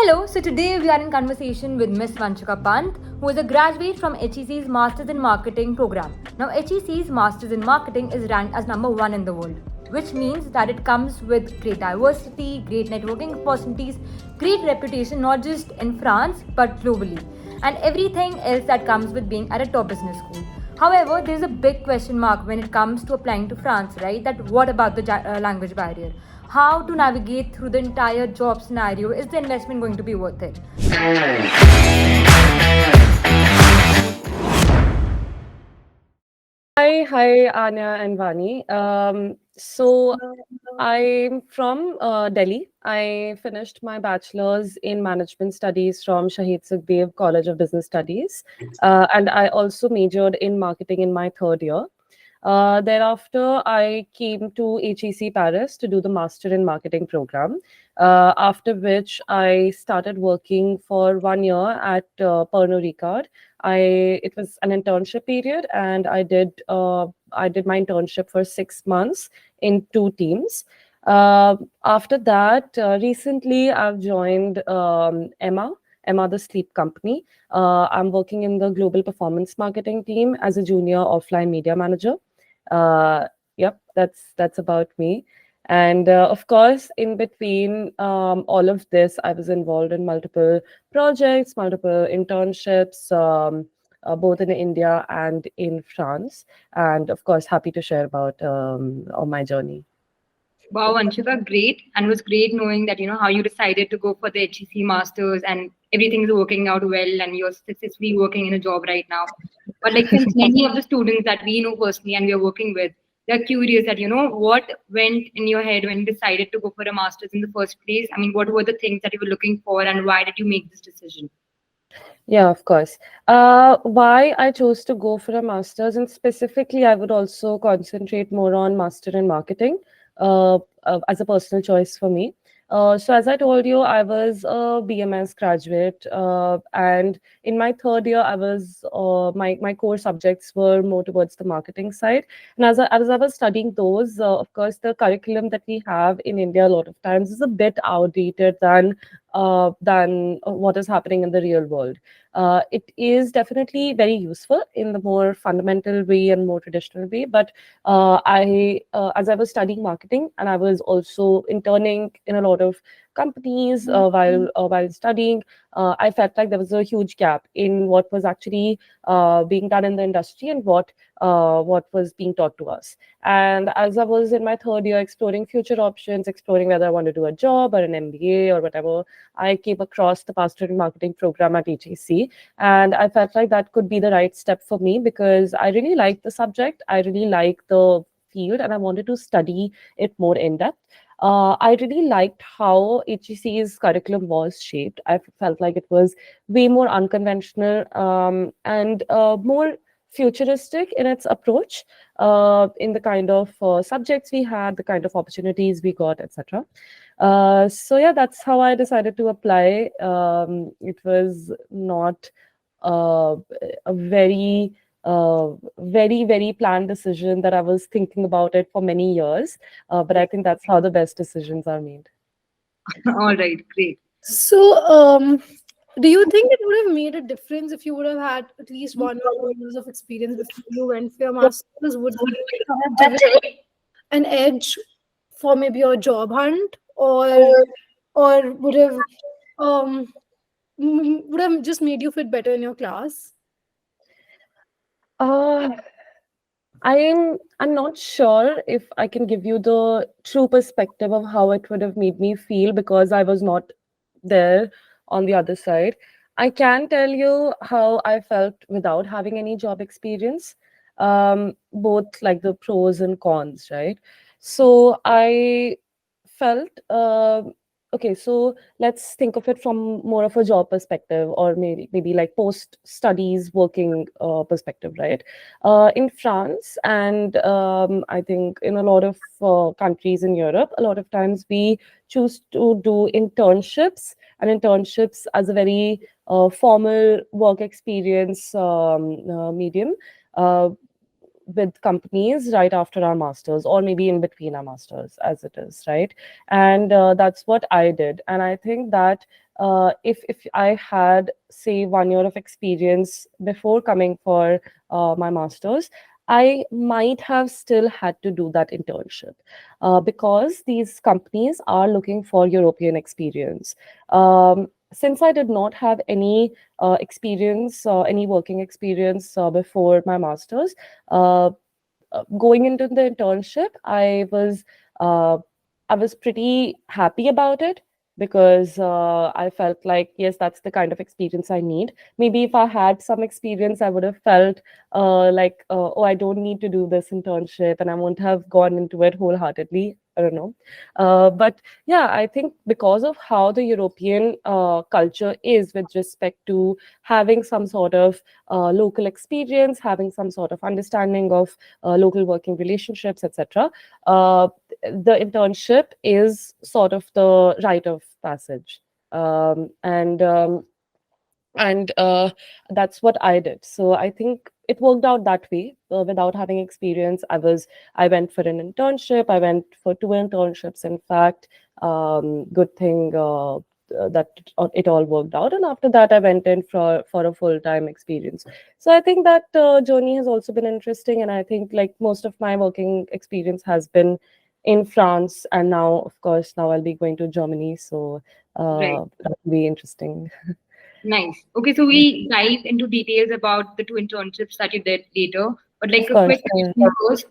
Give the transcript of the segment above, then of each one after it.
Hello, so today we are in conversation with Miss Vanshika Pant, who is a graduate from HEC's Masters in Marketing program. Now, HEC's Masters in Marketing is ranked as number one in the world, which means that it comes with great diversity, great networking opportunities, great reputation not just in France but globally, and everything else that comes with being at a top business school. However, there is a big question mark when it comes to applying to France, right? That what about the language barrier? How to navigate through the entire job scenario? Is the investment going to be worth it? Hi, Anya and Vani. So I'm from Delhi. I finished my bachelor's in management studies from Shahid Sukhdev College of Business Studies, and I also majored in marketing in my third year. Thereafter, I came to HEC Paris to do the Master in Marketing program. After which, I started working for 1 year at Pernod Ricard. It was an internship period, and I did my internship for 6 months in two teams. After that, recently I've joined Emma, the sleep company. I'm working in the global performance marketing team as a junior offline media manager. Uh, yep, that's about me. And of course, in between all of this, I was involved in multiple projects, multiple internships, both in India and in France. And of course, happy to share about on my journey. Wow, Anshika, great. And it was great knowing that, how you decided to go for the HEC Masters and everything's working out well and you're successfully working in a job right now. But like since many of the students that we know personally and we are working with, they're curious that, what went in your head when you decided to go for a master's in the first place? I mean, what were the things that you were looking for and why did you make this decision? Yeah, of course. Why I chose to go for a master's, and specifically, I would also concentrate more on master in marketing as a personal choice for me. So, as I told you, I was a BMS graduate, and in my third year, my core subjects were more towards the marketing side. And as I was studying those, of course, the curriculum that we have in India a lot of times is a bit outdated than what is happening in the real world. It is definitely very useful in the more fundamental way and more traditional way. But as I was studying marketing and I was also interning in a lot of companies while studying, I felt like there was a huge gap in what was actually being done in the industry and what was being taught to us. And as I was in my third year exploring future options, exploring whether I want to do a job or an MBA or whatever, I came across the Master in Marketing program at HEC. And I felt like that could be the right step for me because I really like the subject, I really like the field, and I wanted to study it more in depth. I really liked how HEC's curriculum was shaped. I felt like it was way more unconventional and more futuristic in its approach, in the kind of subjects we had, the kind of opportunities we got, etc. So yeah, that's how I decided to apply. It was not uh, a very planned decision that I was thinking about it for many years. But I think that's how the best decisions are made. All right, great. So, do you think it would have made a difference if you would have had at least 1 or 2 years of experience before you went for your master's? Would it have given an edge for maybe your job hunt, or um would have just made you fit better in your class? Uh, I'm not sure if I can give you the true perspective of how it would have made me feel because I was not there on the other side. I can tell you how I felt without having any job experience, both like the pros and cons, right? So I felt okay. So let's think of it from more of a job perspective, or maybe like post studies working perspective, right? In France and I think in a lot of countries in Europe, a lot of times we choose to do internships, and internships as a very formal work experience medium. Uh, with companies right after our masters, or maybe in between our masters, as it is, right? And that's what I did. And I think that if I had, say, 1 year of experience before coming for my masters, I might have still had to do that internship, because these companies are looking for European experience. Since I did not have any experience, any working experience before my masters, uh, going into the internship, uh, I was pretty happy about it, because I felt like, yes, that's the kind of experience I need. Maybe if I had some experience, I would have felt like, oh, I don't need to do this internship, and I won't have gone into it wholeheartedly. I don't know. But yeah, I think because of how the European culture is with respect to having some sort of local experience, having some sort of understanding of local working relationships, etc., the internship is sort of the rite of passage. Um, and um, and that's what I did. So I think it worked out that way. Without having experience, I went for an internship. I went for 2 internships, in fact. Good thing that it all worked out, and after that I went in for a full-time experience. So I think that journey has also been interesting, and I think like most of my working experience has been in France, and now, of course, now I'll be going to Germany, so Right. that'll be interesting. Nice. Okay, so we dive into details about the 2 internships that you did later. But like Of a course. quick question first,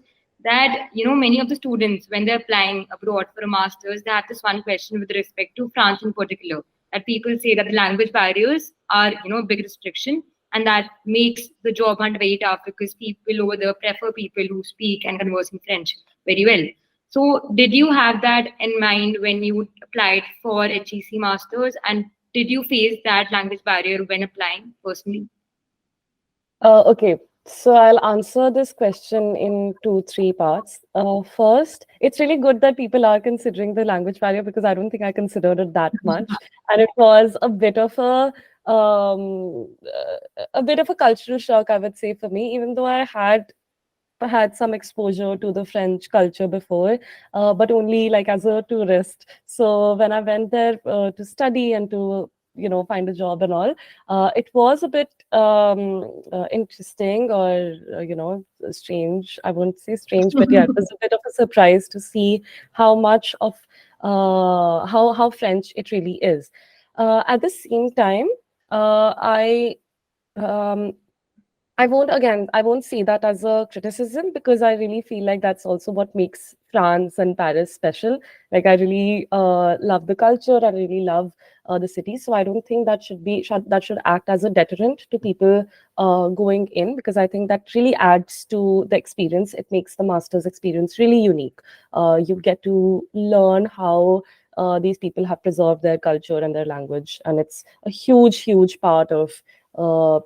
that many of the students when they're applying abroad for a master's, they have this one question with respect to France in particular. That people say that the language barriers are a big restriction, and that makes the job hunt very tough because people over there prefer people who speak and converse in French very well. So, did you have that in mind when you applied for HEC Masters? And did you face that language barrier when applying personally? Okay, so I'll answer this question in two, three parts. First, it's really good that people are considering the language barrier, because I don't think I considered it that much, and it was a bit of a cultural shock, I would say, for me, even though I had some exposure to the French culture before, but only like as a tourist. So when I went there to study and to find a job and all, it was a bit interesting, or strange. I won't say strange, but yeah, it was a bit of a surprise to see how much of how French it really is. At the same time, I um, I won't see that as a criticism, because I really feel like that's also what makes France and Paris special. Like, I really love the culture. I really love the city. So I don't think that should act as a deterrent to people going in, because I think that really adds to the experience. It makes the master's experience really unique. You get to learn how these people have preserved their culture and their language, and it's a huge, huge part of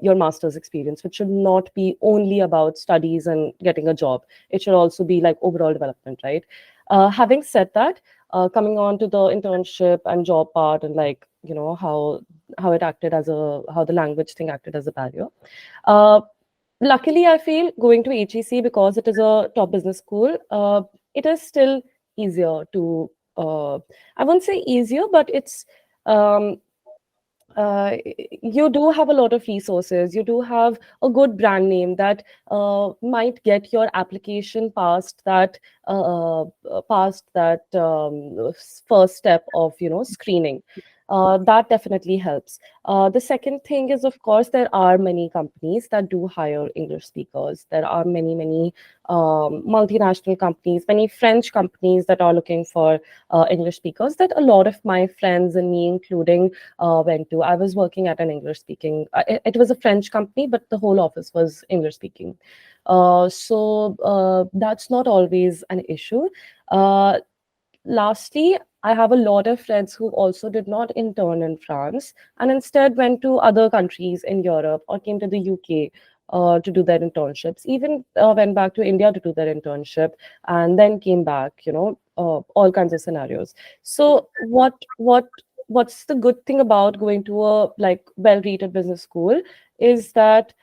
your master's experience, which should not be only about studies and getting a job. It should also be like overall development, right? Having said that, coming on to the internship and job part, and like how it acted as how the language thing acted as a barrier. Uh, Luckily, I feel going to HEC, because it is a top business school, it is still easier to. I won't say easier, but it's. Um, you do have a lot of resources. You do have a good brand name that might get your application past that first step of screening. That definitely helps. The second thing is, of course, there are many companies that do hire English speakers. There are many multinational companies, many French companies that are looking for English speakers, that a lot of my friends and me, including, went to. I was working at an English speaking, it was a French company, but the whole office was English speaking. So that's not always an issue. Lastly, I have a lot of friends who also did not intern in France, and instead went to other countries in Europe, or came to the UK to do their internships, even went back to India to do their internship, and then came back, all kinds of scenarios. So what's the good thing about going to a like well-rated business school is that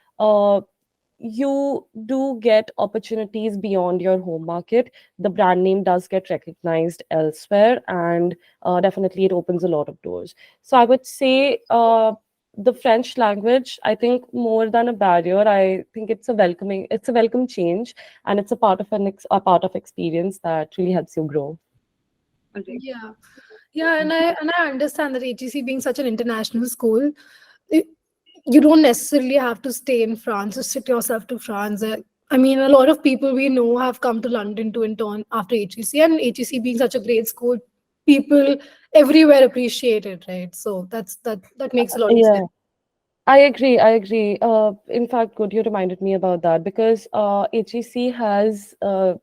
you do get opportunities beyond your home market. The brand name does get recognized elsewhere, and definitely it opens a lot of doors. So I would say the French language, I think more than a barrier, I think it's a welcome change, and it's a part of a part of experience that really helps you grow. Yeah. Yeah, and I understand that HEC being such an international school, it, you don't necessarily have to stay in France or sit yourself to France. I mean, a lot of people we know have come to London to intern after HEC, and HEC being such a great school, people everywhere appreciate it, right? So that makes a lot of sense. Yeah. I agree. I agree. In fact, good you reminded me about that because HEC has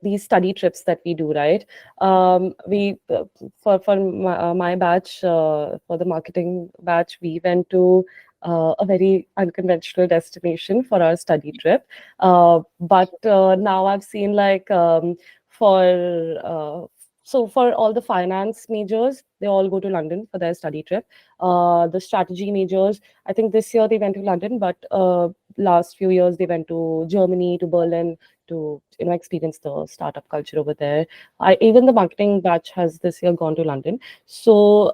these study trips that we do, right? We for my batch, for the marketing batch, we went to a very unconventional destination for our study trip. But now I've seen like for for all the finance majors, they all go to London for their study trip. The strategy majors, I think this year they went to London, but last few years they went to Germany, to Berlin to experience the startup culture over there. Even the marketing batch has this year gone to London. So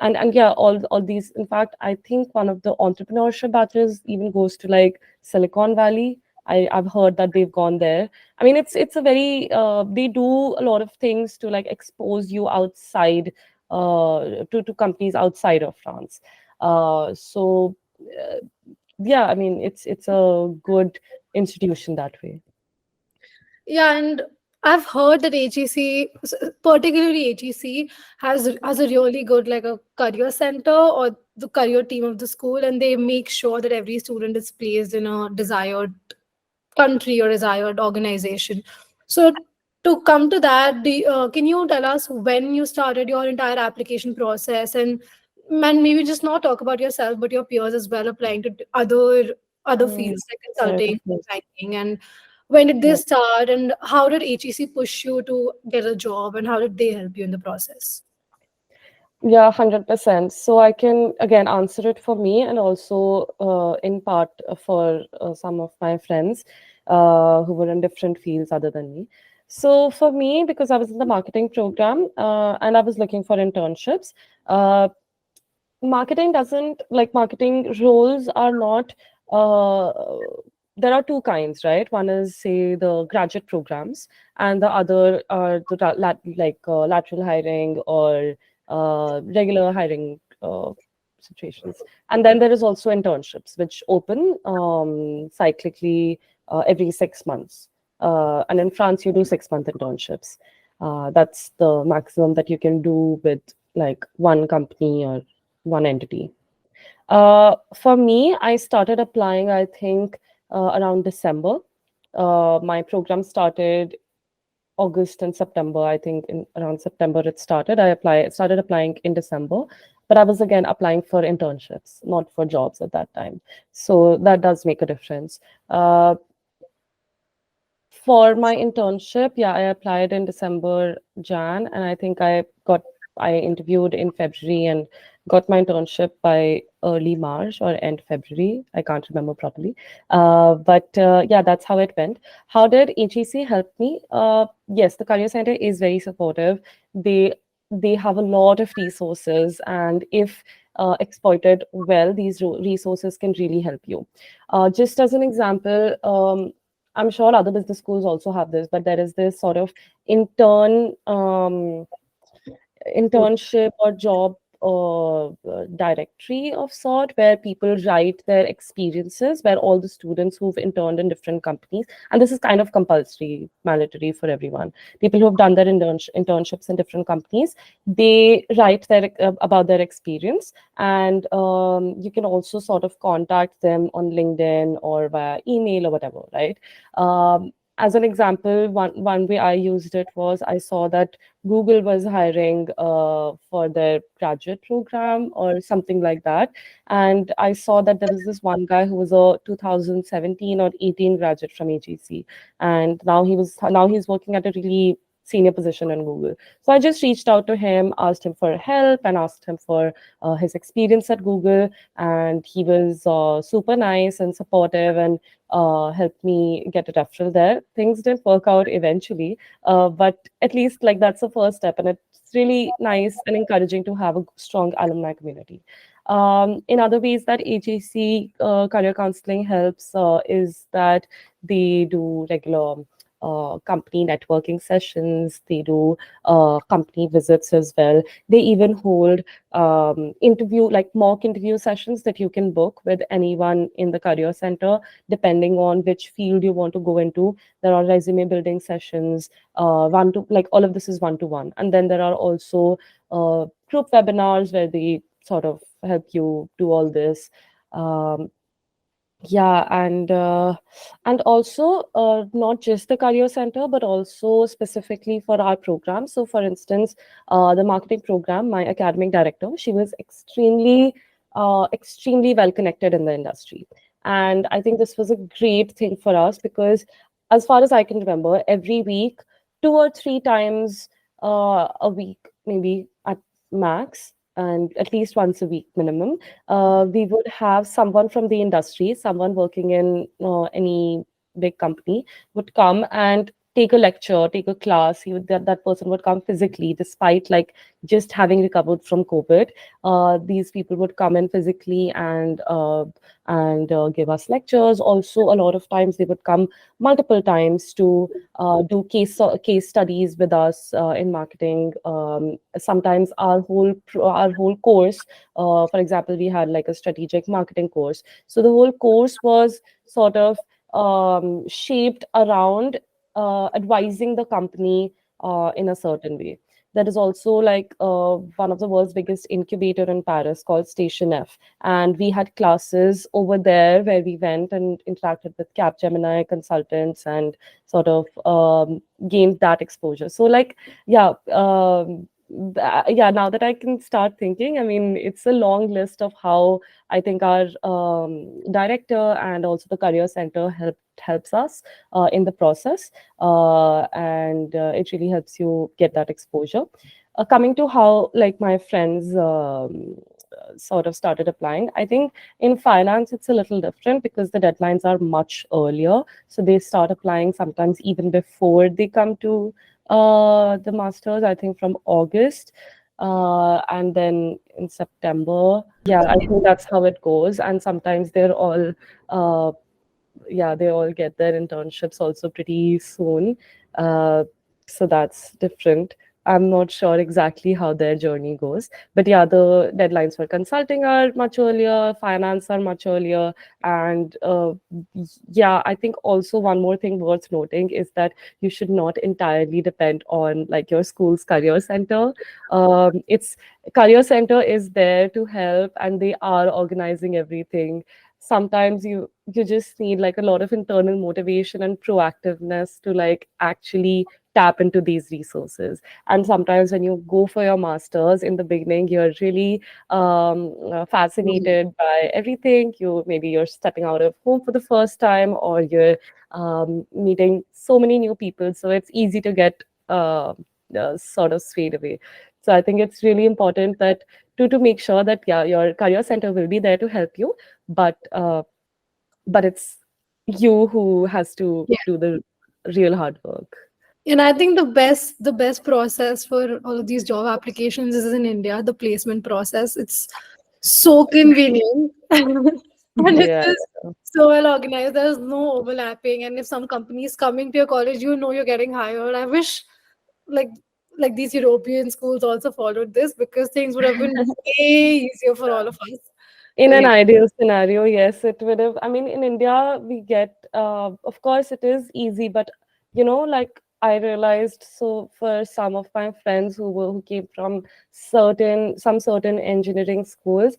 and yeah, all these. In fact, I think one of the entrepreneurship batches even goes to like Silicon Valley. I've heard that they've gone there. I mean, it's a very they do a lot of things to like expose you outside to companies outside of France. So yeah, I mean it's a good institution that way. Yeah, and I've heard that HEC, particularly HEC, has a really good like a career center or the career team of the school, and they make sure that every student is placed in a desired country or desired organization. So to come to that, can you tell us when you started your entire application process, and man, maybe just not talk about yourself but your peers as well applying to other Mm, fields like right, of consulting, course. banking, and when did they Yeah. start, and how did HEC push you to get a job, and how did they help you in the process? Yeah, 100%. So I can again answer it for me and also in part for some of my friends who were in different fields other than me. So for me, because I was in the marketing program and I was looking for internships, uh, marketing doesn't like marketing roles are not uh, there are two kinds, right? One is say the graduate programs and the other are the lateral hiring or regular hiring situations. And then there is also internships which open cyclically every 6 months, and in France you do 6 month internships. That's the maximum that you can do with like one company or one entity. For me, I started applying, I think, around December. My program started August and September. I think in around September it started. Started applying in December, but I was again applying for internships, not for jobs at that time. So that does make a difference. For my internship, yeah, I applied in December, Jan, and I think I interviewed in February and got my internship by early March or end February. I can't remember properly. But yeah, that's how it went. How did HEC help me? Yes, the Career Center is very supportive. They they have a lot of resources, and if exploited well, these resources can really help you. Just as an example, I'm sure other business schools also have this, but there is this sort of internship or job directory of sort where people write their experiences, where all the students who've interned in different companies, and this is kind of compulsory, mandatory for everyone. People who have done their internships in different companies, they write their about their experience, and you can also sort of contact them on LinkedIn or via email or whatever, right? As an example, one way I used it was I saw that Google was hiring for their graduate program or something like that. And I saw that there was this one guy who was a 2017 or 18 graduate from HEC. And now he's working at a really senior position in Google. So I just reached out to him, asked him for help, and asked him for his experience at Google. And he was super nice and supportive, and helped me get a referral there. Things didn't work out eventually, but at least like that's the first step, and it's really nice and encouraging to have a strong alumni community. In other ways that HEC career counseling helps is that they do regular company networking sessions. They do company visits as well. They even hold interview, like mock interview sessions that you can book with anyone in the career center, depending on which field you want to go into. There are resume building sessions, one to like all of this is one to one, and then there are also group webinars where they sort of help you do all this. Um, yeah, and also not just the career center, but also specifically for our program. So, for instance, the marketing program, my academic director, she was extremely well connected in the industry, and I think this was a great thing for us because, as far as I can remember, every week, 2 or 3 times a week, maybe at max, and at least once a week minimum, we would have someone from the industry, someone working in any big company, would come and take a lecture, take a class. That person would come physically, despite like just having recovered from COVID. These people would come in physically and give us lectures. Also, a lot of times they would come multiple times to do case studies with us in marketing. Sometimes our whole course, for example, we had like a strategic marketing course. So the whole course was sort of shaped around advising the company in a certain way. There is also like one of the world's biggest incubator in Paris called Station F, and we had classes over there where we went and interacted with Capgemini consultants and sort of gained that exposure. So like, yeah. Yeah, now that I can start thinking, I mean, it's a long list of how I think our director and also the career center helps us in the process, and it really helps you get that exposure. Coming to how like my friends sort of started applying, I think in finance it's a little different because the deadlines are much earlier, so they start applying sometimes even before they come to the masters, I think from August, and then in September. Yeah, I think that's how it goes. And sometimes they're all, yeah, they all get their internships also pretty soon. So that's different. I'm not sure exactly how their journey goes. But yeah, the deadlines for consulting are much earlier, finance are much earlier. And yeah, I think also one more thing worth noting is that you should not entirely depend on like your school's career center. It's career center is there to help, and they are organizing everything. Sometimes you just need like a lot of internal motivation and proactiveness to like actually tap into these resources. And sometimes when you go for your masters in the beginning, you're really fascinated by everything. You're stepping out of home for the first time, or you're meeting so many new people, so it's easy to get sort of swayed away. So I think it's really important that to make sure that yeah, your career center will be there to help you, but it's you who has to Yeah. do the real hard work. And I think the best process for all of these job applications is in India, the placement process. It's so convenient. And it's Yeah. just so well organized. There's no overlapping. And if some company is coming to your college, you know you're getting hired. I wish like like these European schools also followed this, because things would have been way easier for all of us. In So an yeah. ideal scenario, yes, it would have. I mean, in India, we get, of course, it is easy, but like I realized, so for some of my friends who came from certain engineering schools,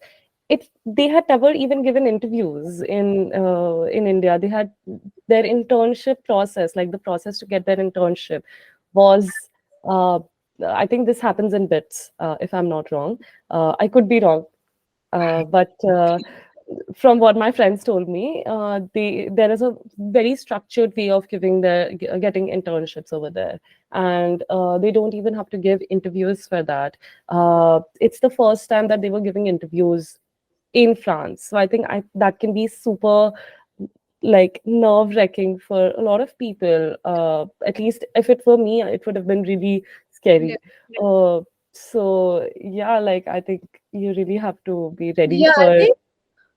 they had never even given interviews in India. They had their internship process, like the process to get their internship, was. I think this happens in bits, if I'm not wrong. I could be wrong, but from what my friends told me, there is a very structured way of getting internships over there, and they don't even have to give interviews for that. It's the first time that they were giving interviews in France, so I think that can be super like nerve wracking for a lot of people. At least if it were me, it would have been really Yeah. scary. Uh, so yeah, like I think you really have to be ready Yeah, I for. think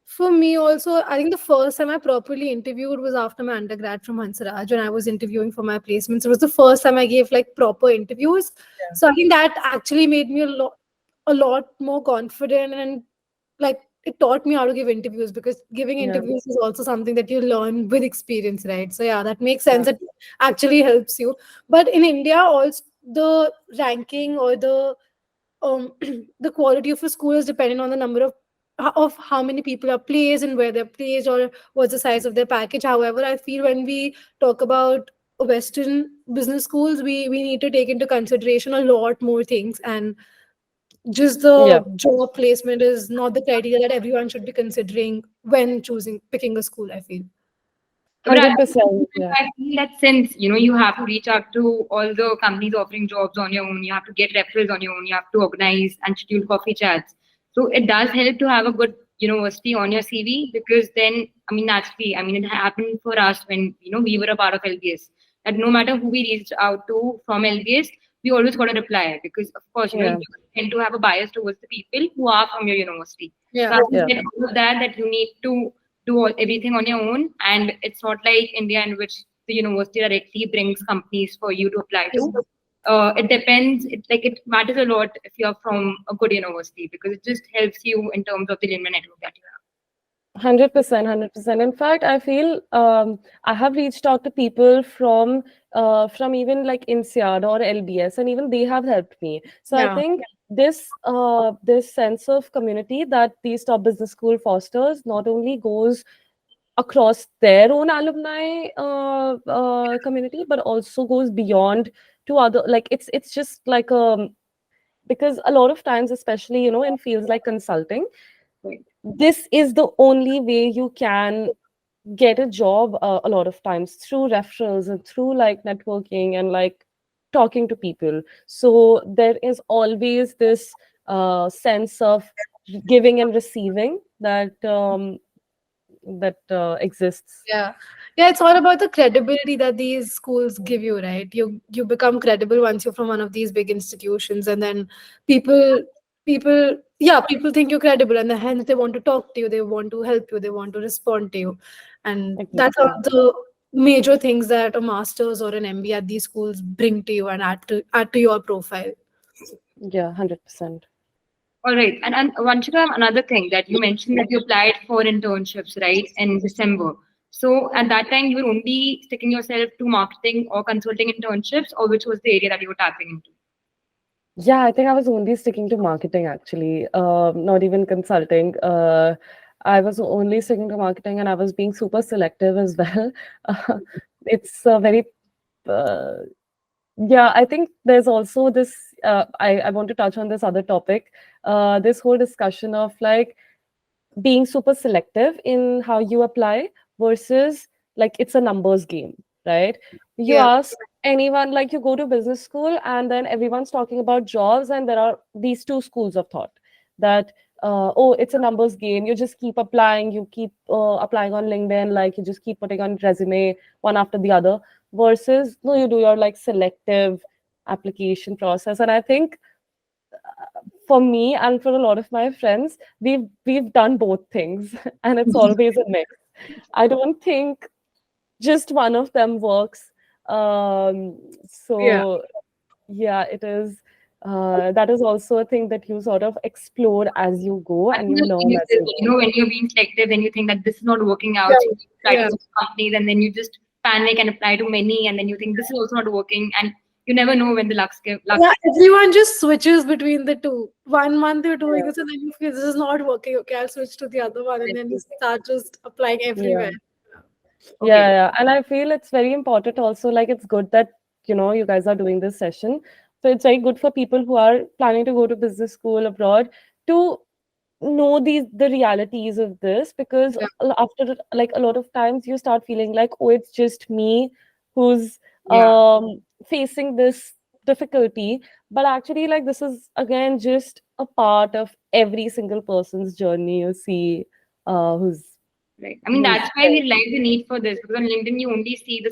for me also, I think the first time I properly interviewed was after my undergrad from Hansraj when I was interviewing for my placements. It was the first time I gave like proper interviews. So I think that actually made me a lot more confident, and like it taught me how to give interviews, because giving Yeah, interviews is also something that you learn with experience, right? So yeah, that makes yeah, sense. It actually helps you. But in India also, the ranking or the the quality of a school is dependent on the number of how many people are placed and where they're placed, or what's the size of their package. However, I feel when we talk about Western business schools, we need to take into consideration a lot more things, and just yeah, the job placement is not the criteria that everyone should be considering when choosing picking a school, I feel. But 100%. Yeah, I feel that since you have to reach out to all the companies offering jobs on your own, you have to get referrals on your own, you have to organize and schedule coffee chats. So it does help to have a good university on your CV, because then I mean naturally, I mean it happened for us when we were a part of LBS. That no matter who we reached out to from LBS, we always got a reply, because of course yeah, you tend to have a bias towards the people who are from your university. So Yeah. as you yeah, get all of that you need to do everything on your own, and it's not like India, in which the university directly brings companies for you to apply to. It depends. It matters a lot if you're from a good university, because it just helps you in terms of the alumni network that you have. 100%, 100%. In fact, I feel I have reached out to people from even like INSEAD or LBS, and even they have helped me. So I Yeah. think this sense of community that these top business school fosters not only goes across their own alumni community, but also goes beyond to other, like it's just like because a lot of times, especially in fields like consulting, Right. this is the only way you can get a job, a lot of times through referrals and through like networking and like talking to people. So there is always this sense of giving and receiving that exists. Yeah. Yeah, it's all about the credibility that these schools give you, right? You become credible once you're from one of these big institutions, and then people think you're credible, and then hence they want to talk to you, they want to help you, they want to respond to you. And that's one Exactly. of the major things that a master's or an MBA at these schools bring to you and add to your profile. Yeah, 100%. All right. And Vanshika, another thing that you mentioned, that you applied for internships, right, in December. So at that time, you were only sticking yourself to marketing or consulting internships, or which was the area that you were tapping into? Yeah, I think I was only sticking to marketing actually, not even consulting. I was only sticking to marketing, and I was being super selective as well. Uh, it's a very, uh, yeah, I think there's also this. I want to touch on this other topic, this whole discussion of like being super selective in how you apply versus like it's a numbers game, right? You Yeah. ask anyone, like you go to business school and then everyone's talking about jobs, and there are these two schools of thought that oh, it's a numbers game, you just keep applying, you keep applying on LinkedIn, like you just keep putting on resume one after the other, versus no, you do your like selective application process. And I think for me and for a lot of my friends, we've done both things and it's always a mix. I don't think just one of them works. Yeah. So yeah, it is that is also a thing that you sort of explore as you go I and think you the learn thing is as this, you go. when you're being selective and you think that this is not working Yeah. out, so you try to Yeah. switch companies, and then you just panic and apply to many, and then you think this is also not working, and you never know when the luck. Yeah, everyone just switches between the two. 1 month you're doing Yeah. this, and then you feel this is not working. Okay, I'll switch to the other one, and then you start just applying Yeah. everywhere. Okay. Yeah, and I feel it's very important also. Like, it's good that, you guys are doing this session. So it's very good for people who are planning to go to business school abroad to know the realities of this, because Yeah. after like a lot of times you start feeling like, oh, it's just me who's Yeah. facing this difficulty. But actually, like, this is again just a part of every single person's journey, you see, who's Right. I mean, that's why we there. realize the need for this, because on LinkedIn you only see the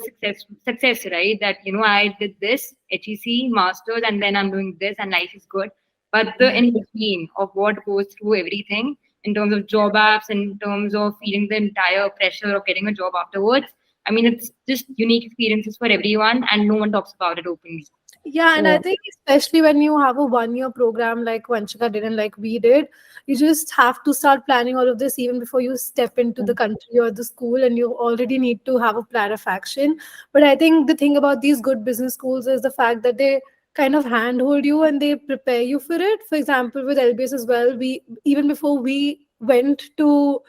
success, right? That I did this HEC Masters and then I'm doing this and life is good. But the in between of what goes through everything in terms of job apps, in terms of feeling the entire pressure of getting a job afterwards. I mean, it's just unique experiences for everyone, and no one talks about it openly. Yeah, and I Yeah. think especially when you have a 1 year program like Vanshika did and like we did, you just have to start planning all of this even before you step into the country or the school, and you already need to have a plan of action. But I think the thing about these good business schools is the fact that they kind of handhold you and they prepare you for it. For example, with LBS as well, we even before we went to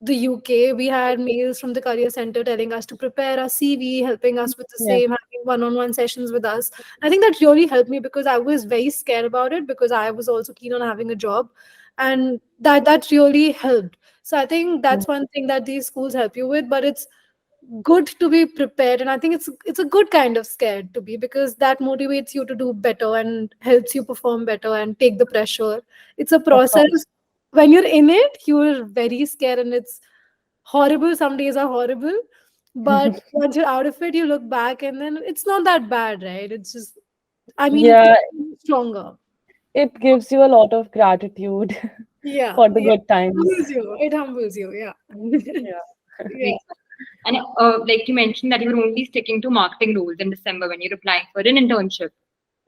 the UK, we had mails from the career center telling us to prepare our CV, helping us with the Yeah. same, having one-on-one sessions with us. I think that really helped me because I was very scared about it because I was also keen on having a job, and that really helped. So I think Mm. that's one thing that these schools help you with, but it's good to be prepared, and I think it's a good kind of scared to be because that motivates you to do better and helps you perform better and take the pressure. It's a Of course. process. When you're in it, you're very scared and it's horrible. Some days are horrible, but once you're out of it, you look back and then it's not that bad, right? It's just, I mean, it's Yeah, stronger. it gives you a lot of gratitude Yeah, for the yeah. good It humbles times. you. It humbles you. Yeah. Yeah. Yeah. And like you mentioned that you were only sticking to marketing roles in December when you're applying for an internship.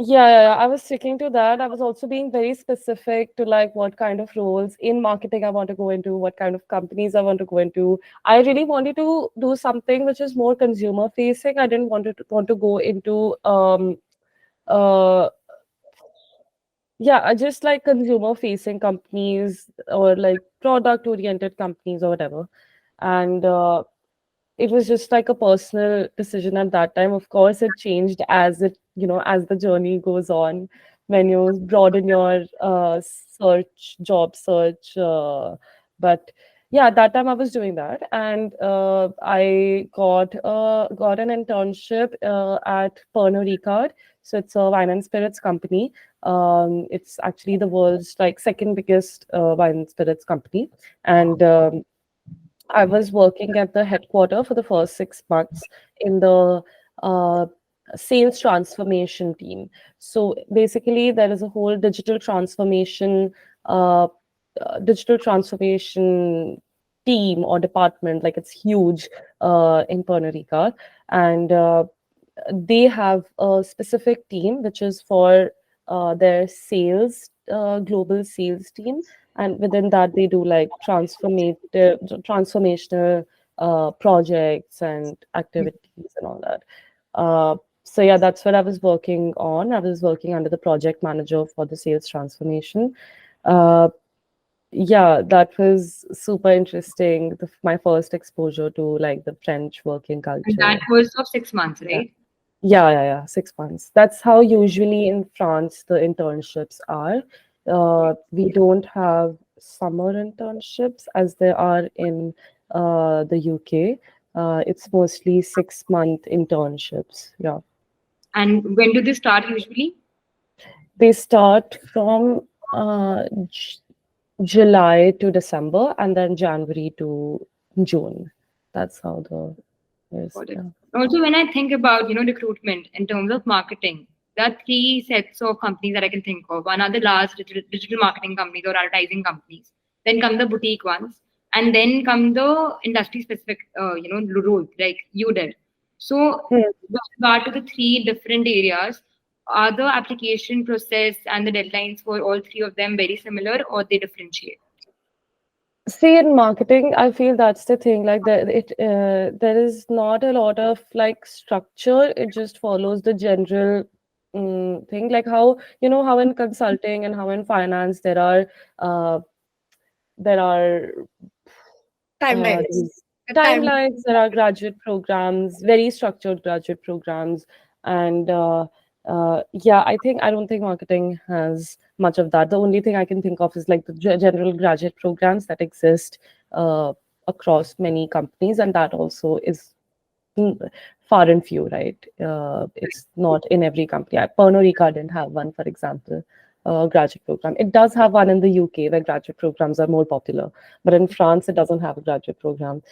Yeah, I was sticking to that. I was also being very specific to like what kind of roles in marketing I want to go into, what kind of companies I want to go into. I really wanted to do something which is more consumer facing. I didn't want to go into uh yeah, I just like consumer facing companies or like product oriented companies or whatever. And it was just like a personal decision at that time. Of course, it changed as as the journey goes on, when you broaden your job search. But yeah, at that time I was doing that, and I got an internship at Pernod Ricard. So it's a wine and spirits company. It's actually the world's like second biggest wine and spirits company, and I was working at the headquarter for the first 6 months in the uh, sales transformation team. So basically, there is a whole uh, digital transformation team or department. Like, it's huge in Puerto Rico, and they have a specific team which is for their sales, global sales team, and within that they do like transformational projects and activities and all that. So yeah, that's what I was working on. I was working under the project manager for the sales transformation. Uh, yeah, that was super interesting. My first exposure to like the French working And that culture. was of 6 months, Yeah. right? Yeah. 6 months. That's how usually in France the internships are. We don't have summer internships as there are in the UK. It's mostly 6 month internships. Yeah. And when do they start usually? They start from July to December and then January to June. That's how the is. Got it. Yeah. Also, when I think about recruitment in terms of marketing, there are three sets of companies that I can think of. One are the large digital marketing companies or advertising companies. Then come the boutique ones, and then come the industry specific roles like you did. So, Hmm. with regard to the three different areas, are the application process and the deadlines for all three of them very similar, or they differentiate? See, in marketing, I feel that's the thing. Like there is not a lot of like structure. It just follows the general thing. Like how how in consulting and how in finance uh, there are Timelines. these A time. timelines. There are graduate programs, very structured graduate programs, and Yeah, I don't think marketing has much of that. The only thing I can think of is like the general graduate programs that exist uh, across many companies, and that also is mm, far and few, right? It's not in every company. Pernod Ricard didn't have one, for example, graduate program. It does have one in the UK where graduate programs are more popular, but in France, it doesn't have a graduate program.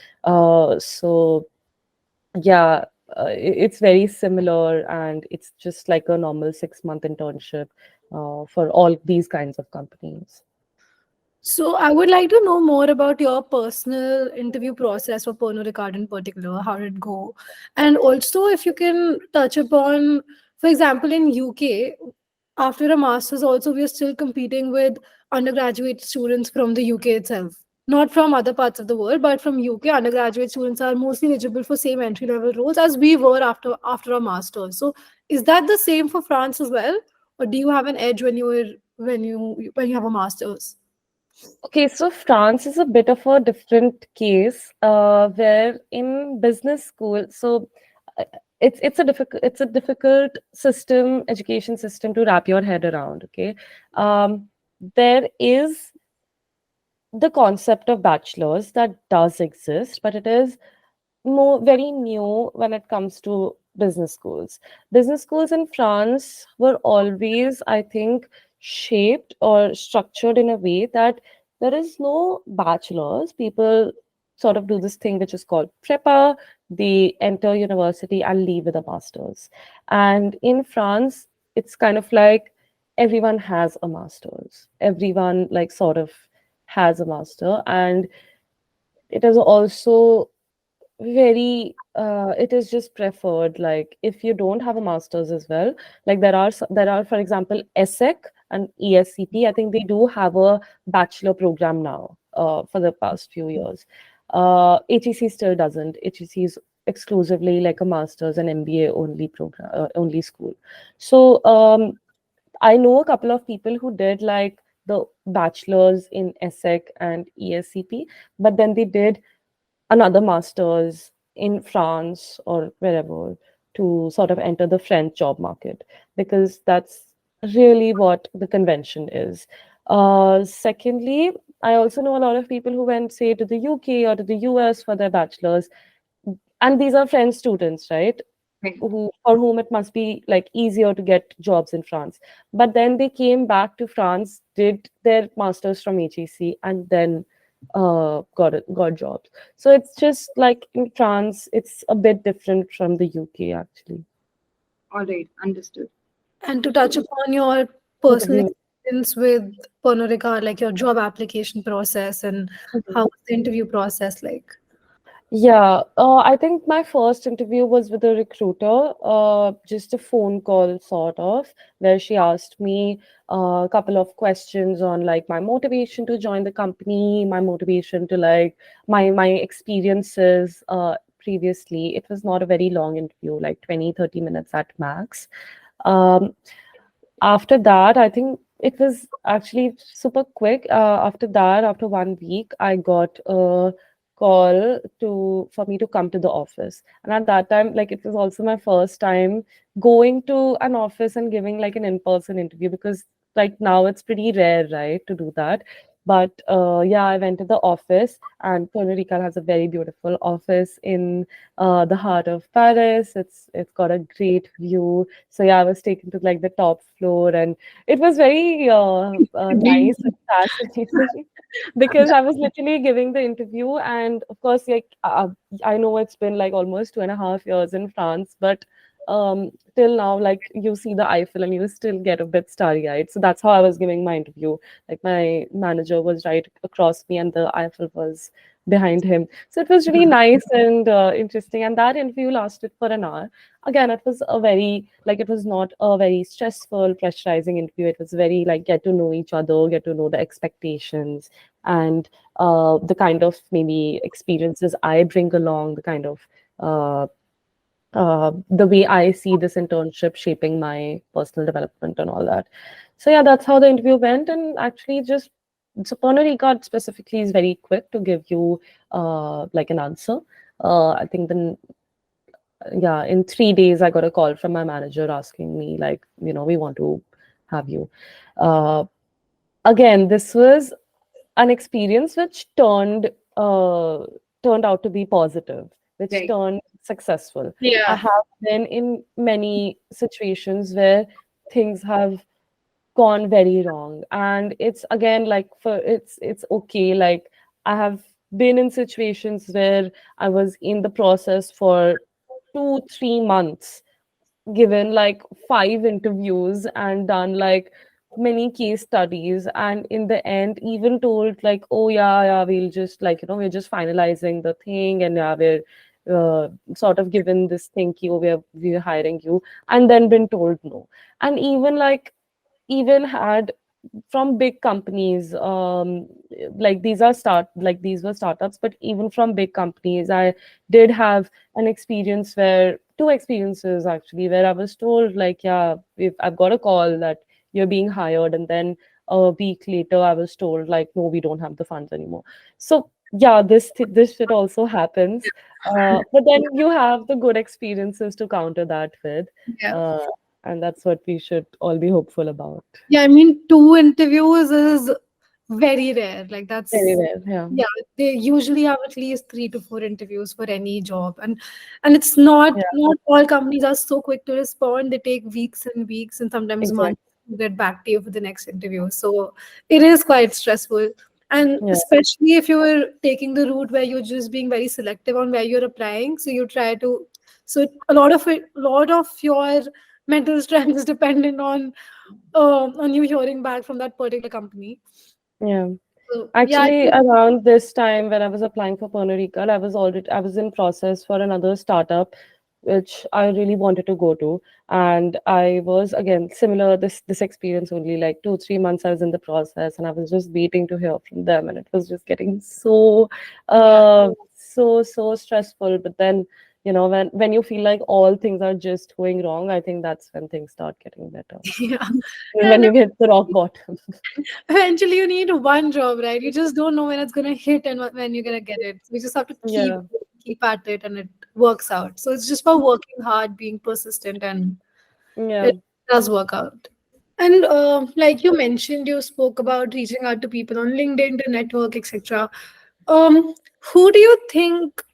So yeah, it's very similar, and it's just like a normal 6-month internship for all these kinds of companies. So I would like to know more about your personal interview process for Pernod Ricard in particular. How did it go? And also if you can touch upon, for example, in UK, after a master's also we are still competing with undergraduate students from the UK itself. Not from other parts of the world, but from UK, undergraduate students are mostly eligible for same entry level roles as we were after a master's. So is that the same for France as well? Or do you have an edge when you have a master's? Okay, so France is a bit of a different case, where in business school, so uh, it's a difficult system, education system to wrap your head around. Okay, there is the concept of bachelors that does exist, but it is very new when it comes to business schools. Business schools in France were always, I think, shaped or structured in a way that there is no bachelor's. People sort of do this thing which is called prepa. They enter university and leave with a master's. And in France, it's kind of like everyone has a master's. Everyone like sort of has a master, and it is also it is just preferred, like if you don't have a master's as well, like there are, for example, ESSEC and ESCP. I think they do have a bachelor program now, for the past few years. HEC still doesn't. HEC is exclusively like a master's and MBA only program, only school. So I know a couple of people who did like the bachelor's in ESSEC and ESCP, but then they did another master's in France or wherever to sort of enter the French job market, because that's really what the convention is. Secondly, I also know a lot of people who went, say, to the UK or to the US for their bachelor's, and these are French students, right? Right. Who for whom it must be like easier to get jobs in France. But then they came back to France, did their masters from HEC, and then got jobs. So it's just like in France, it's a bit different from the UK actually. All right, understood. And to touch upon your personal Mhm. experience with Pernod Ricard, like your job application process and how was the interview process like? Yeah, I think my first interview was with a recruiter, just a phone call sort of, where she asked me a couple of questions on like my motivation to join the company, my motivation to like my experiences previously. It was not a very long interview, like 20-30 minutes at max. Um, After that, I think it was actually super quick. After that, after 1 week, I got a call for me to come to the office. And at that time, like it was also my first time going to an office and giving like an in-person interview, because like now it's pretty rare, right, to do that. But yeah, I went to the office, and Puerto Rico has a very beautiful office in the heart of Paris. It's got a great view. So yeah, I was taken to like the top floor, and it was very nice and fascinating because I was literally giving the interview, and of course, like I know it's been like almost 2.5 years in France, but till now, like you see the Eiffel and you still get a bit starry-eyed. So that's how I was giving my interview. Like my manager was right across me, and the Eiffel was behind him. So it was really nice and interesting. And that interview lasted for an hour. Again, it was it was not a very stressful, pressurizing interview. It was very like get to know each other, get to know the expectations, and the kind of maybe experiences I bring along, the kind of uh, the way I see this internship shaping my personal development and all that. So yeah, that's how the interview went. And actually, just so Pernod Ricard specifically is very quick to give you like an answer. I think yeah, in 3 days, I got a call from my manager asking me, like, we want to have you. Uh, Again, this was an experience which uh, turned out to be positive, which Right. turned successful. I Yeah. have been in many situations where things have gone very wrong, and it's again like it's okay. Like, I have been in situations where I was in the process for 2-3 months, given like 5 interviews and done like many case studies, and in the end even told like, oh yeah, we'll just like, we're just finalizing the thing, and yeah, we're sort of given this thing, oh, we're hiring you, and then been told no. And even had from big companies, like these were startups, but even from big companies, I did have two experiences actually, where I was told like, yeah, I've got a call that you're being hired, and then a week later I was told like, no, we don't have the funds anymore. So yeah, this shit also happens, but then you have the good experiences to counter that with, Yeah. uh, and that's what we should all be hopeful about. Yeah, I mean, two interviews is very rare. Like Very that's well, yeah. yeah, they usually have at least 3 to 4 interviews for any job, and it's not Yeah, not all companies are so quick to respond. They take weeks and weeks and sometimes months exactly. to get back to you for the next interview. So it is quite stressful, and Yeah, especially if you were taking the route where you're just being very selective on where you're applying. So you try to, so a lot of your mental strength is dependent on you hearing back from that particular company. yeah. So yeah, I Actually, think, around this time when I was applying for Pernod Ricard, I was in process for another startup, which I really wanted to go to, and I was again similar this experience only like 2-3 months I was in the process, and I was just waiting to hear from them, and it was just getting yeah, so stressful. But then, when you feel like all things are just going wrong, I think that's when things start getting better. yeah. When And you hit the rock bottom. eventually you need one job, right? You just don't know when it's gonna hit and when you're gonna get it. So you just have to Yeah, keep at it, and it works out. So it's just for working hard, being persistent, and yeah. it does work out. And like you mentioned, you spoke about reaching out to people on LinkedIn to network, etc. Who do you think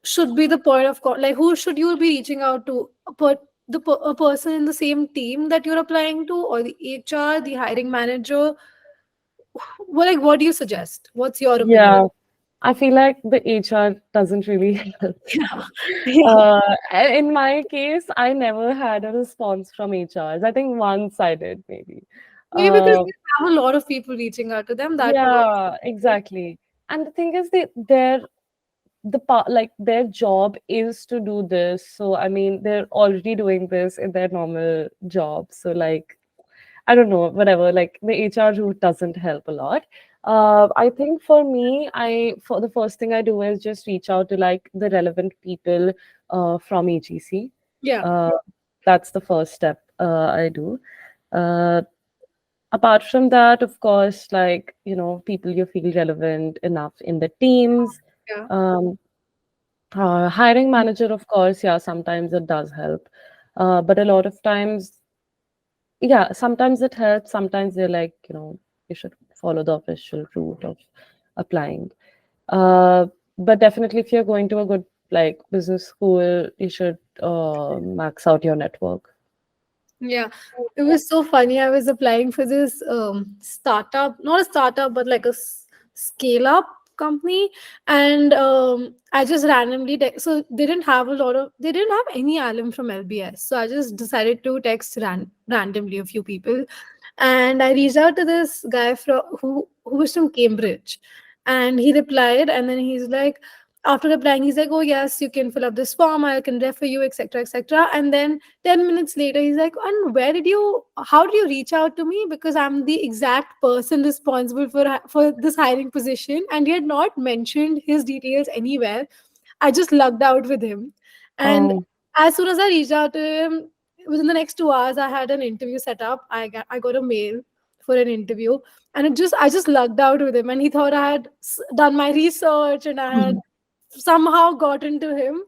should be the point of like who should you be reaching out to? A person in the same team that you're applying to, or the HR, the hiring manager? What do you suggest? What's your opinion? Yeah, I feel like the HR doesn't really help. Yeah. Yeah. In my case, I never had a response from HRs. I think once I did, maybe. Maybe because Uh, they have a lot of people reaching out to them, that could also yeah, be it. exactly. And the thing is, like their job is to do this. So I mean, they're already doing this in their normal job. So like, I don't know, whatever. Like the HR route doesn't help a lot. I think for me, for the first thing I do is just reach out to like the relevant people from HEC. Yeah. Uh, that's the first step I do. Uh, Apart from that, of course, like, people you feel relevant enough in the teams. Yeah. Um, Hiring manager, of course, yeah, sometimes it does help. But a lot of times, yeah, sometimes it helps. Sometimes they're like, you should follow the official route of applying. Uh, but definitely, if you're going to a good like business school, you should max out your network. Yeah, it was so funny. I was applying for this startup, not a startup, but like a scale up company, and I just randomly so they didn't have any alum from LBS, so I just decided to text randomly a few people, and I reached out to this guy from who was from Cambridge, and he replied, and then he's like, after replying, he's like, "Oh yes, you can fill up this form. I can refer you, etc., etc." And then 10 minutes later, he's like, "And how did you reach out to me? Because I'm the exact person responsible for this hiring position." And he had not mentioned his details anywhere. I just lucked out with him. And Oh, as soon as I reached out to him, within the next 2 hours, I had an interview set up. I got a mail for an interview, and I just lucked out with him. And he thought I had done my research and I had somehow gotten to him.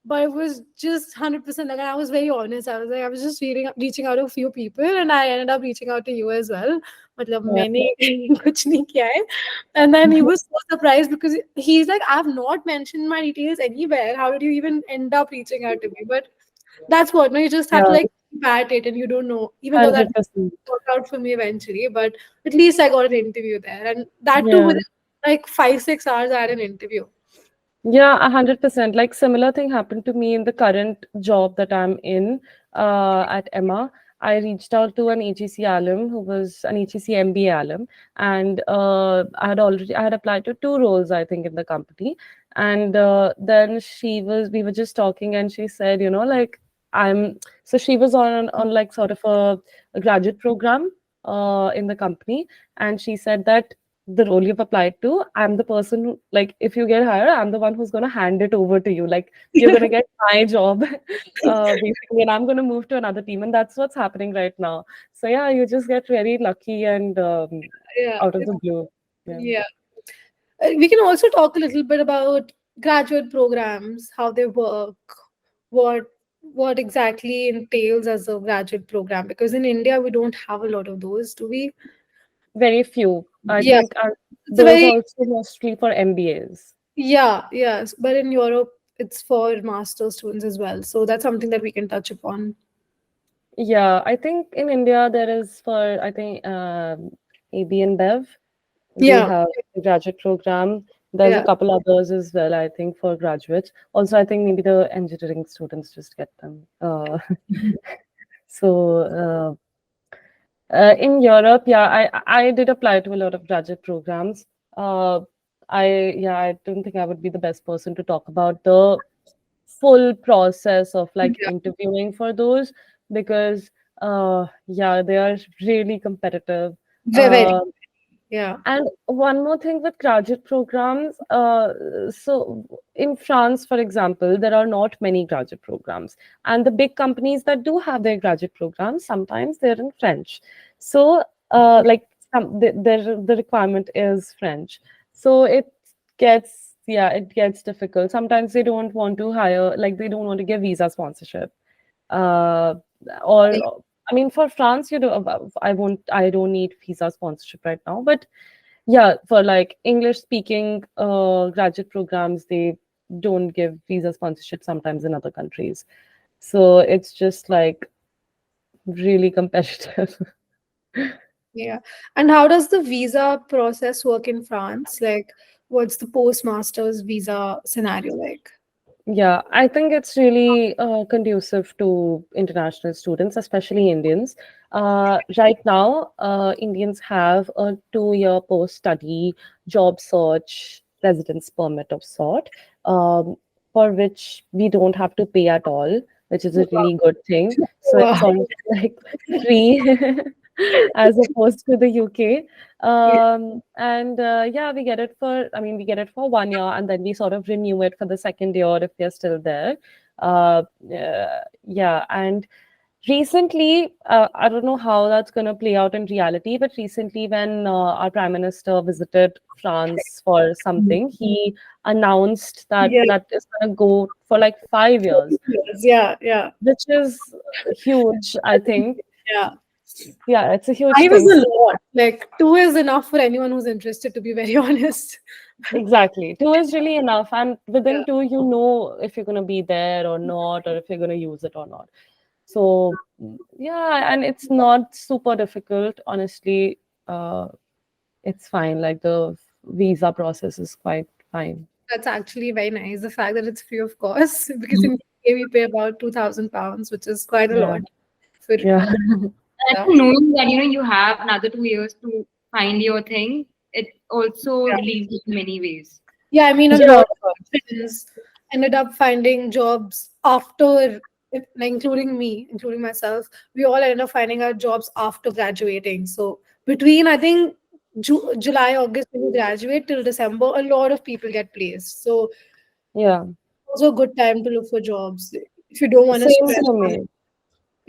but it was just 100% like, and I was very honest. I was like, I was just reaching out to a few people, and I ended up reaching out to you as well. मतलब Yeah. मैंने कुछ नहीं किया है. And then he was so surprised because he's like, I've not mentioned my details anywhere. How did you even end up reaching out to me? But that's what, no, you just have to Yeah. like keep at it, and you don't know, even though that 100%. worked out for me eventually. But at least I got an interview there, and that too Yeah. within like 5-6 hours I had an interview. Yeah, 100%. Like similar thing happened to me in the current job that I'm in at Emma. I reached out to an HEC alum who was an HEC MBA alum, and I had applied to two roles, I think, in the company. And then we were just talking, and she said, like so she was on like sort of a graduate program in the company, and she said that the role you've applied to, I'm the person who, like, if you get hired, I'm the one who's going to hand it over to you. Like, you're going to get my job, basically, and I'm going to move to another team. And that's what's happening right now. So, yeah, you just get very lucky and Yeah, out of the blue. Yeah. yeah. We can also talk a little bit about graduate programs, how they work, what what exactly entails as a graduate program. Because in India, we don't have a lot of those, do we? Very few. I Yeah, think it's a those very also mostly for MBAs. yes. But in Europe, it's for master students as well. So that's something that we can touch upon. Yeah, I think in India there is for, I think, AB and Bev. They Yeah, have a graduate program. There's a yeah. couple others as well, I think, for graduates. Also, I think maybe the engineering students just get them. So in Europe, yeah, I did apply to a lot of graduate programs. Uh, I don't think I would be the best person to talk about the full process of like Yeah. interviewing for those because yeah, they are really competitive. Very. Uh, Yeah. and one more thing with graduate programs, so in France, for example, there are not many graduate programs. And the big companies that do have their graduate programs, sometimes they're in French. So, like, the requirement is French. So it gets difficult. Sometimes they don't want to hire, like, they don't want to give visa sponsorship. Uh, or I mean, for France, I don't need visa sponsorship right now. But yeah, for like English speaking graduate programs, they don't give visa sponsorship sometimes in other countries. So it's just like really competitive. Yeah. And how does the visa process work in France? Like, what's the postmaster's visa scenario like? Yeah, I think it's really conducive to international students, especially Indians. Right now, Indians have a 2-year post-study job search residence permit of sort, for which we don't have to pay at all, which is a really good thing. So Wow. it's almost like free as opposed to the UK. And yeah, we get it for 1 year and then we sort of renew it for the second year if they're still there. Yeah, and recently, I don't know how that's going to play out in reality, but recently, when our prime minister visited France for something, he announced that Yeah. that is going to go for like 5 years, Yes, yeah, yeah, which is huge, I think. yeah. Yeah, it's a huge Five is thing. a lot. Like, two is enough for anyone who's interested, to be very honest. Exactly. Two is really enough. And Yeah. within two, you know if you're going to be there or not, or if you're going to use it or not. So, yeah, and it's not super difficult, honestly. It's fine. Like the visa process is quite fine. That's actually very nice. The fact that it's free of cost, because in UK we pay about £2,000, which is quite a Yeah. lot for Yeah. I yeah. think knowing that you have another 2 years to find your thing, it also relieves you in many ways. Yeah, I mean, a Yeah, lot of of course. friends ended up finding jobs after, like, including me, including myself. We all ended up finding our jobs after graduating. So between, I think, July, August, when you graduate till December, a lot of people get placed. So Yeah. also a good time to look for jobs if you don't want to Same stress. for me.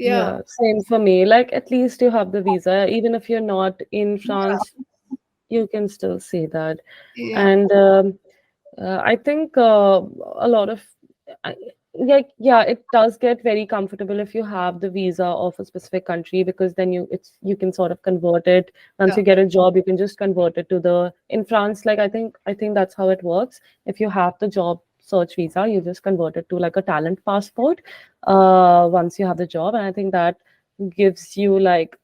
Yeah, Yeah, same for me. Like at least you have the visa. Even if you're not in France, you can still say that. yeah, And I think a lot of I, yeah, it does get very comfortable if you have the visa of a specific country, because then you can sort of convert it. Once Yeah. you get a job, you can just convert it to the in France. Like I think that's how it works. If you have the job search visa, you just convert it to like a talent passport. Once you have the job, and I think that gives you like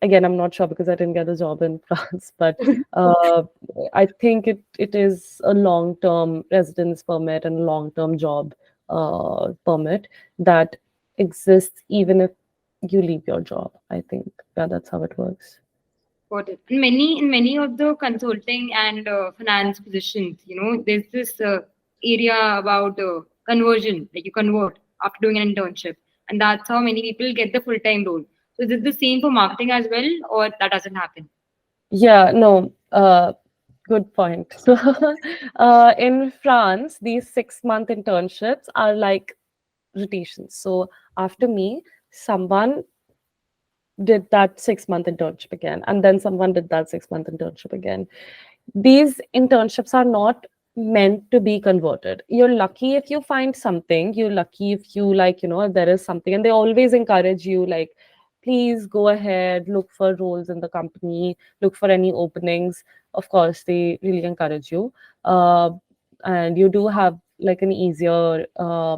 again, I'm not sure because I didn't get a job in France, but uh, I think it is a long-term residence permit and long-term job permit that exists even if you leave your job. I think that's how it works. Got it. In many of the consulting and finance positions, there's this area about conversion, like you convert after doing an internship, and that's how many people get the full-time role. So is it the same for marketing as well, or that doesn't happen? Yeah, no, good point. So, in France, these 6-month internships are like rotations. So after me, someone did that 6-month internship again, and then someone did that 6-month internship again. These internships are not meant to be converted. You're lucky if you find something, you're lucky if you like, if there is something, and they always encourage you like, please go ahead, look for roles in the company, look for any openings. Of course, they really encourage you. And you do have like an easier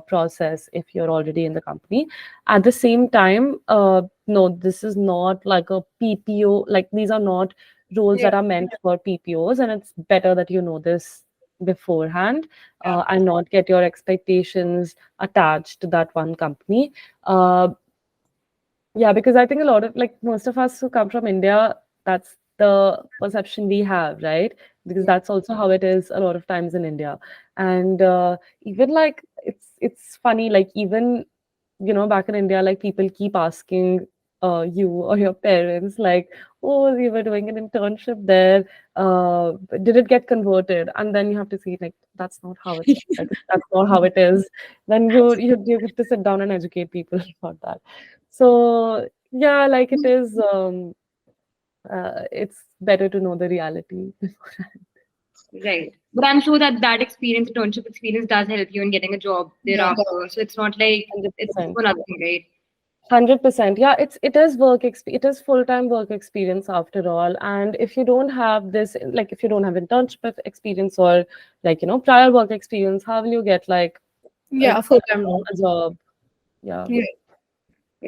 process if you're already in the company. At the same time, no, this is not like a PPO, like these are not roles Yeah. that are meant for PPOs, and it's better that you know this beforehand, Yeah. and not get your expectations attached to that one company. Yeah, because I think a lot of like most of us who come from India, that's the perception we have, right? Because Yeah. that's also how it is a lot of times in India. And even like it's funny, like even back in India, like people keep asking you or your parents, like, oh, you were doing an internship there. Did it get converted? And then you have to see, like, that's not how it, like, that's not how it is. Then you have to sit down and educate people about that. So yeah, like it is. It's better to know the reality. Right. But I'm sure that that experience, internship experience, does help you in getting a job Yeah. thereafter. So it's not like it's for 100%. nothing, right? 100%. Yeah, it is full-time work experience after all. And if you don't have this, like if you don't have internship experience or like, prior work experience, how will you get like a, Yeah. Full time. a job? Yeah. Yeah.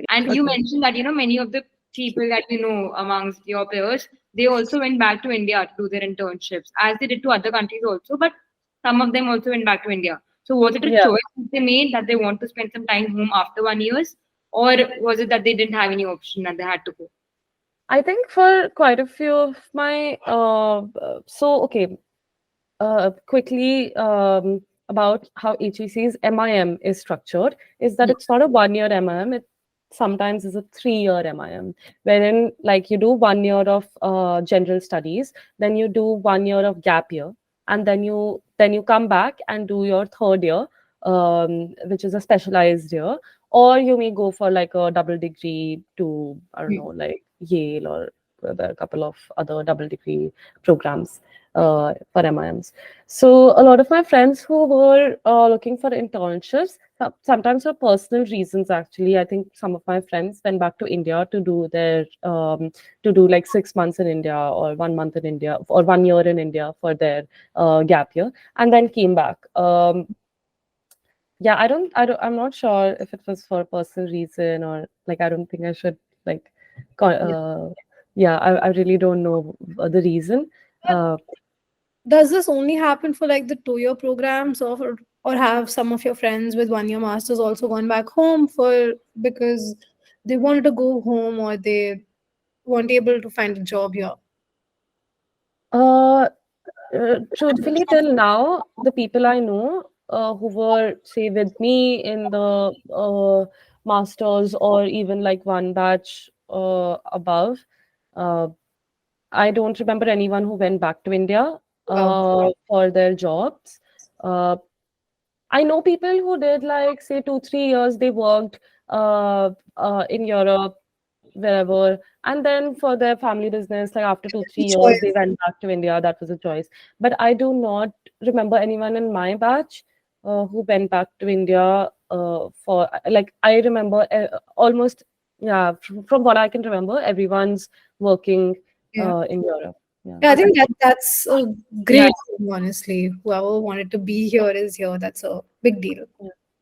And you mentioned that, many of the people that you know amongst your peers, they also went back to India to do their internships, as they did to other countries also, but some of them also went back to India. So was it a Yeah. choice that they made that they want to spend some time home after 1 year, or was it that they didn't have any option and they had to go? I think for quite a few of my so okay, quickly about how HEC's MIM is structured is that it's not a 1 year MIM. It sometimes is a 3 year MIM, wherein like you do 1 year of general studies, then you do 1 year of gap year, and then you come back and do your third year, which is a specialized year, or you may go for like a double degree to I don't know like Yale or there are a couple of other double degree programs for MIMs. So a lot of my friends who were looking for internships, sometimes for personal reasons, actually, I think some of my friends went back to India to do their to do like 6 months in India or 1 month in India or 1 year in India for their gap year, and then came back. Yeah, I'm not sure if it was for a personal reason or like I don't think I should like. Yeah, I really don't know the reason. Uh, Does this only happen for like the 2 year programs, or have some of your friends with 1 year masters also gone back home for because they wanted to go home or they weren't able to find a job here? Uh, truthfully, till now, the people I know who were, say, with me in the masters or even like one batch above, uh, I don't remember anyone who went back to India Wow. for their jobs. Uh, I know people who did like, say, 2, 3 years, they worked in Europe wherever. And then for their family business, like after 2, 3 years, they Choice. went back to India. That was a choice. But I do not remember anyone in my batch who went back to India for, like, I remember almost, yeah, from what I can remember, everyone's working Yeah. in Europe. Yeah. Yeah, I think that's a Yeah, great thing, honestly. Whoever wanted to be here is here. That's a big deal.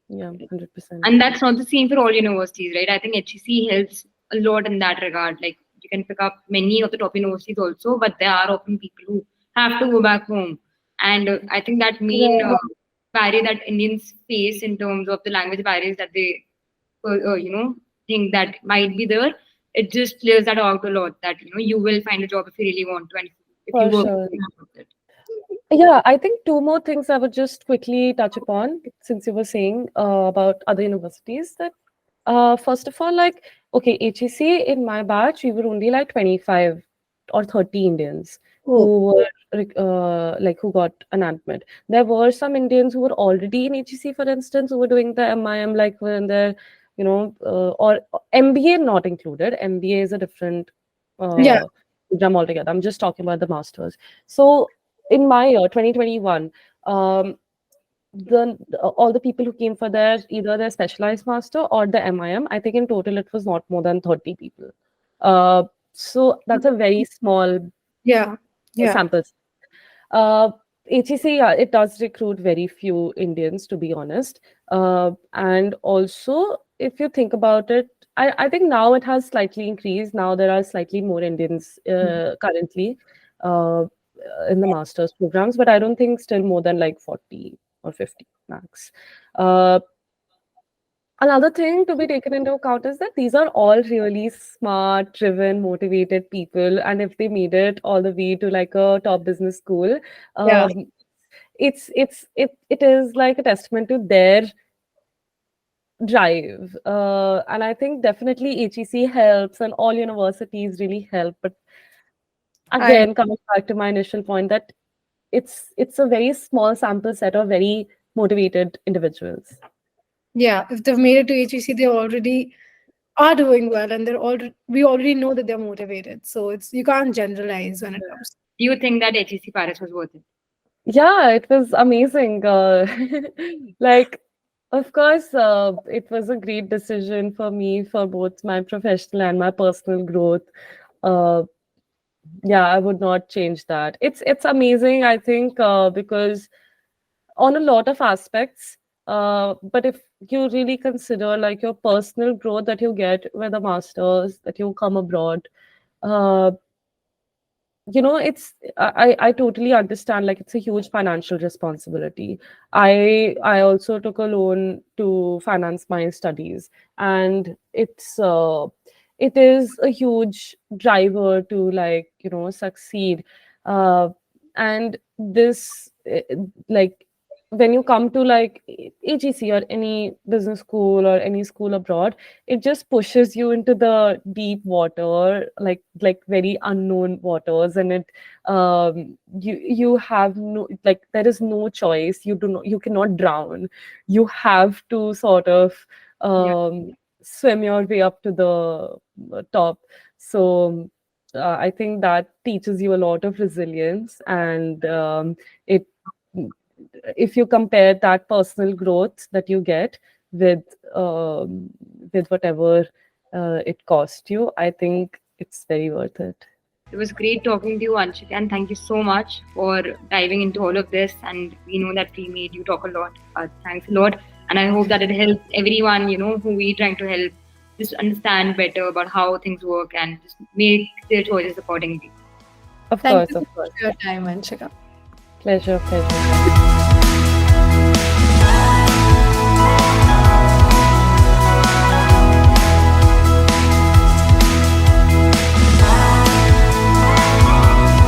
Yeah, 100%. and that's not the same for all universities, right? I think HEC helps a lot in that regard. Like you can pick up many of the top universities also, but there are often people who have to go back home. And I think that main Yeah. barrier that Indians face in terms of the language barriers that they, think that might be there, it just clears that out a lot. That you will find a job if you really want to, and if you For work sure. with it. Yeah, I think two more things I would just quickly touch upon since you were saying about other universities. That first of all, like, okay, HEC in my batch, we were only like 25 or 30 Indians Oh, who were like who got an admit. There were some Indians who were already in HEC, for instance, who were doing the MIM, like were in their, or MBA not included. MBA is a different yeah. program altogether. I'm just talking about the masters. So in my year 2021, all the people who came for either their specialized master or the MIM, I think in total it was not more than 30 people. So that's a very small Yeah. Yeah. sample. uh, HEC, yeah, it does recruit very few Indians, to be honest. And also, if you think about it, I think now it has slightly increased. Now there are slightly more Indians currently uh, in the master's programs, but I don't think still more than like 40 or 50 max. Uh, Another thing to be taken into account is that these are all really smart, driven, motivated people, and if they made it all the way to like a top business school, Yeah. um, it is like a testament to their drive. And I think definitely HEC helps, and all universities really help. But I again, coming back to my initial point, that it's a very small sample set of very motivated individuals. Yeah. If they've made it to HEC, they already are doing well, and we already know that they're motivated. So it's you can't generalize when it comes. Do you think that HEC Paris was worth it? Yeah, it was amazing. Like, of course, it was a great decision for me for both my professional and my personal growth. Uh, yeah, I would not change that. It's amazing, I think, because on a lot of aspects. But if you really consider like your personal growth that you get with a master's, that you come abroad, uh, I totally understand, like, it's a huge financial responsibility. I also took a loan to finance my studies, and it is a huge driver to, like, succeed. And this like, when you come to like HEC or any business school or any school abroad, it just pushes you into the deep water, like very unknown waters, and you have no, like, there is no choice. You cannot drown. You have to sort of Yeah. swim your way up to the top. So I think that teaches you a lot of resilience, and it if you compare that personal growth that you get with whatever it cost you, I think it's very worth it. It was great talking to you, Vanshika, and thank you so much for diving into all of this. And we know that we made you talk a lot, but thanks a lot. And I hope that it helps everyone, who we're trying to help, just understand better about how things work and just make their choices accordingly. Of Thank course, you of course. for your time, Vanshika. Pleasure.